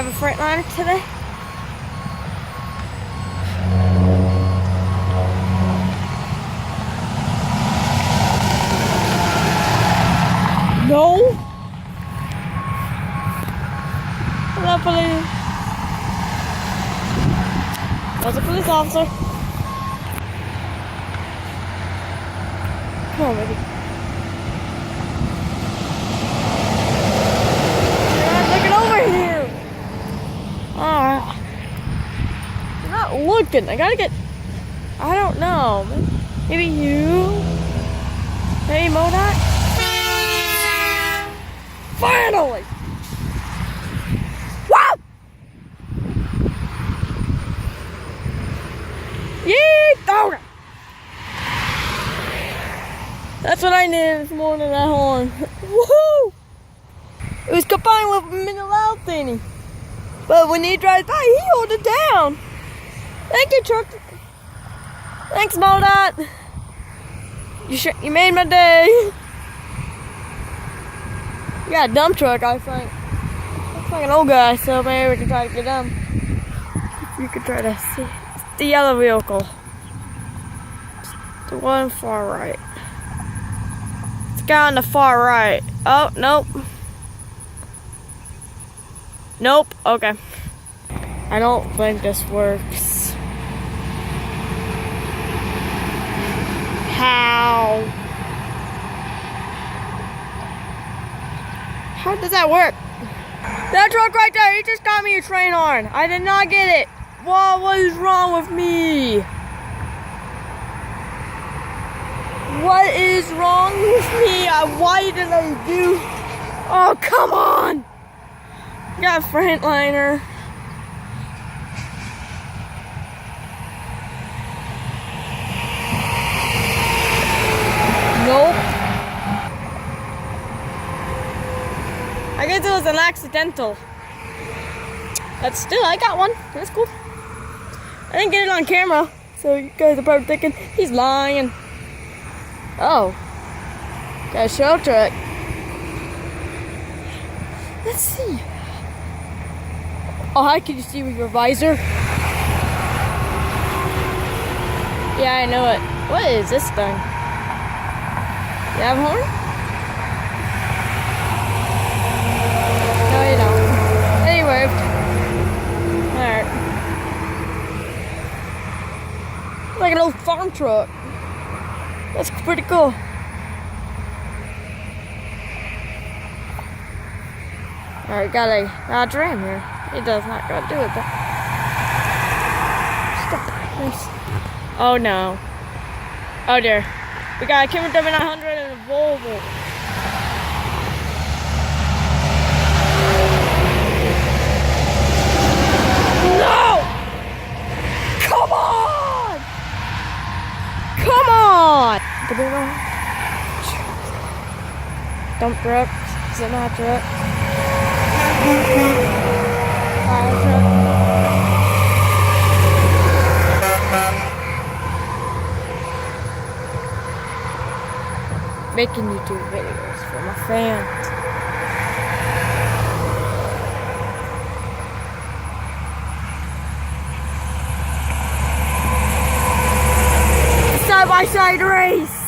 have a Freightliner today? No. Hello, police. That's a police officer. Come on, baby. You're not looking over here. Alright. You're not looking. I gotta get. I don't know. Maybe you. Hey, MoDOT. Finally! Wow! Yeet! That's what I needed this morning, that horn. Woohoo! It was combined with a minute loud thingy. But when he drives by, he holds it down. Thank you, truck. Thanks, MoDOT. You made my day. You got a dump truck, I think. Looks like an old guy, so maybe we can try to get him. You could try to see. It's the yellow vehicle. It's the one far right. It's the guy on the far right. Oh, nope. Nope, okay. I don't think this works. How? How does that work? That truck right there, he just got me a train horn. I did not get it. What is wrong with me? What is wrong with me? Why did I do? Oh, come on. Got a Freightliner. Nope. I guess it was an accidental. But still, I got one. That's cool. I didn't get it on camera, so you guys are probably thinking he's lying. Oh, got a show truck. Let's see. Oh, how can you see with your visor? Yeah, I know it. What is this thing? You have a horn? No, you don't. Anyway. Alright. Like an old farm truck. That's pretty cool. Alright, got a ram here. It does not got to do with that. Stop. Nice. Oh no. Oh dear. We got a Camry W900 and a Volvo. No! Come on! Come on! Dump truck. Semi truck. Fire truck. Making YouTube videos for my fans. Side by side race.